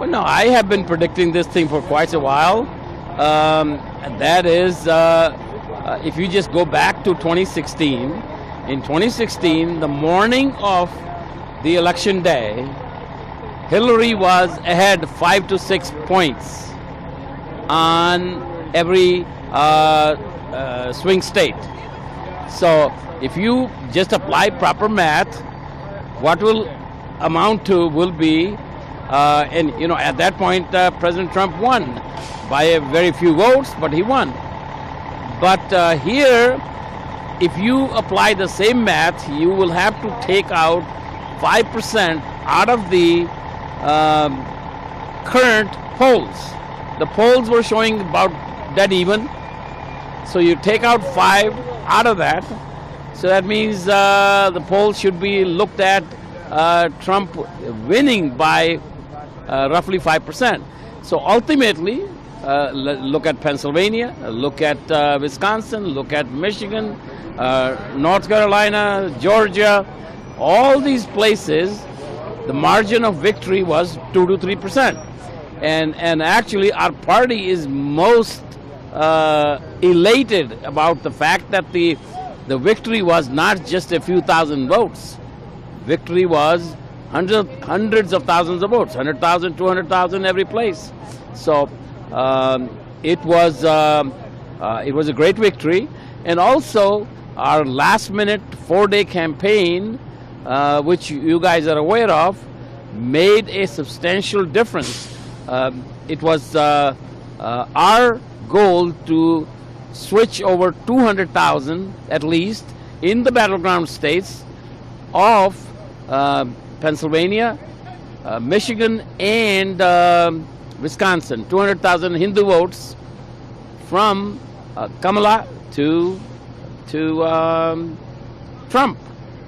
Well, no, I have been predicting this thing for quite a while. And that is, if you just go back to 2016, in 2016, the morning of the election day, Hillary was ahead 5 to 6 points on every swing state. So if you just apply proper math, what will amount to will be, and at that point President Trump won by a very few votes, but he won. But here, if you apply the same math, you will have to take out 5% out of the current polls. The polls were showing about dead even. So you take out 5 out of that. So that means the polls should be looked at Trump winning by roughly 5%. So ultimately, look at Pennsylvania, look at Wisconsin, look at Michigan, North Carolina, Georgia, all these places, the margin of victory was 2 to 3%. And actually our party is most elated about the fact that the victory was not just a few thousand votes. Victory was hundreds of thousands of votes, 100,000, 200,000 every place. So it was a great victory. And also our last minute 4-day campaign, which you guys are aware of, made a substantial difference. It was our goal to switch over 200,000 at least in the battleground states of Pennsylvania, Michigan, and Wisconsin. 200,000 Hindu votes from Kamala to Trump,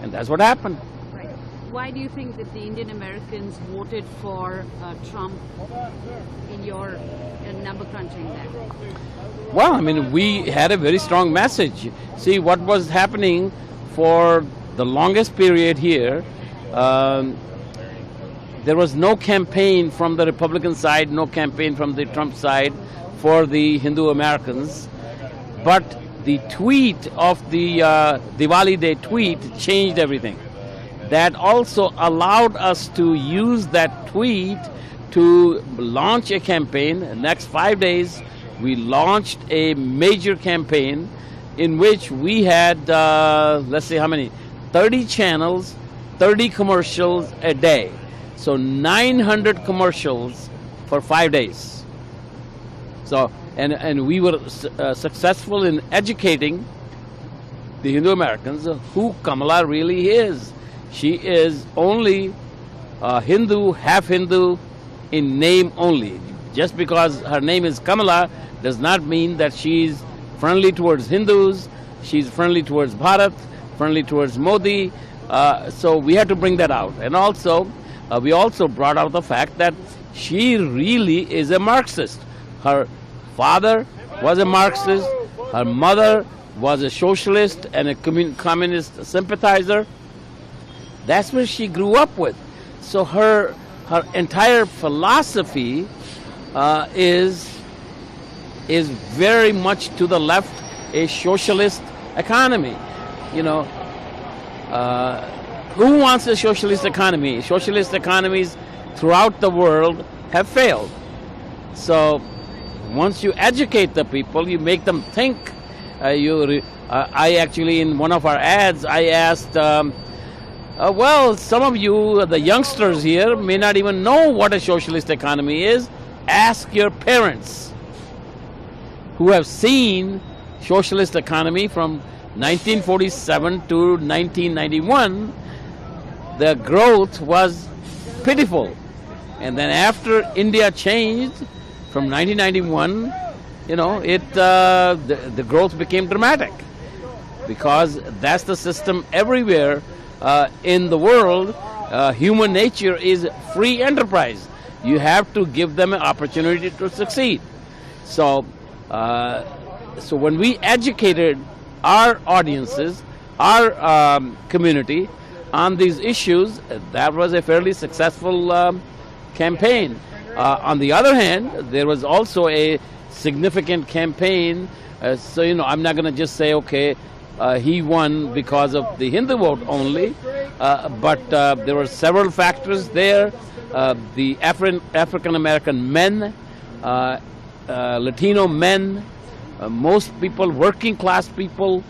and that's what happened. Right. Why do you think that the Indian Americans voted for Trump in your number crunching there? Well, I mean, we had a very strong message. See, what was happening for the longest period here, there was no campaign from the Republican side, no campaign from the Trump side for the Hindu Americans. But the tweet of the Diwali Day tweet changed everything. That also allowed us to use that tweet to launch a campaign. The next 5 days, we launched a major campaign in which we had, let's say how many, 30 channels, 30 commercials a day. So 900 commercials for 5 days. So, and we were successful in educating the Hindu Americans who Kamala really is. She is only Hindu, half Hindu in name only. Just because her name is Kamala does not mean that she's friendly towards Hindus, she's friendly towards Bharat, friendly towards Modi. So we had to bring that out. And also, we also brought out the fact that she really is a Marxist. Her father was a Marxist, her mother was a socialist and a communist sympathizer. That's what she grew up with. So her entire philosophy is very much to the left, a socialist economy. Who wants a socialist economy? Socialist economies throughout the world have failed. So once you educate the people, you make them think. I actually, in one of our ads, I asked, well, some of you, the youngsters here, may not even know what a socialist economy is. Ask your parents who have seen socialist economy from 1947 to 1991. The growth was pitiful. And then after India changed from 1991, the growth became dramatic, because that's the system everywhere in the world. Human nature is free enterprise. You have to give them an opportunity to succeed. So when we educated our audiences, our community on these issues, that was a fairly successful campaign. On the other hand, there was also a significant campaign. So, I'm not going to just say, okay, he won because of the Hindu vote only, but there were several factors there. The African American men, Latino men, most people, working class people,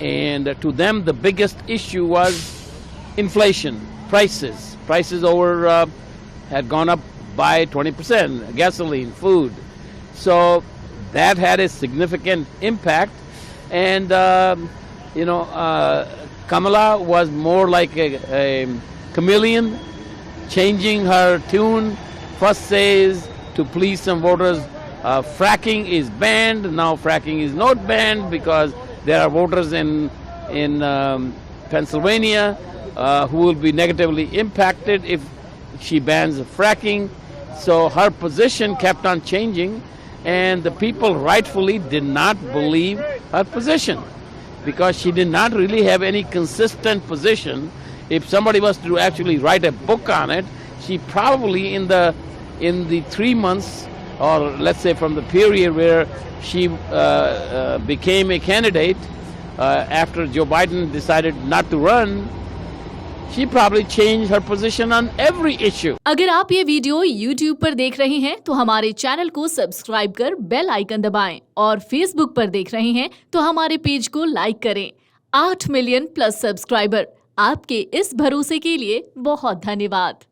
and to them the biggest issue was inflation, prices. Prices had gone up by 20%, gasoline, food. So that had a significant impact. And, Kamala was more like a chameleon, changing her tune. First says to please some voters, fracking is banned. Now fracking is not banned because there are voters in Pennsylvania who will be negatively impacted if she bans fracking. So her position kept on changing, and the people rightfully did not believe her position because she did not really have any consistent position. If somebody was to actually write a book on it, she probably in the 3 months, or let's say from the period where she became a candidate after Joe Biden decided not to run, she probably changed her position on every issue. अगर आप ये video YouTube पर देख रहे हैं तो हमारे channel को सब्सक्राइब कर बेल आइकन दबाएं, और Facebook पर देख रहे हैं तो हमारे पेज को लाइक करें। 8 मिलियन प्लस सब्सक्राइबर, आपके इस भरोसे के लिए बहुत धन्यवाद।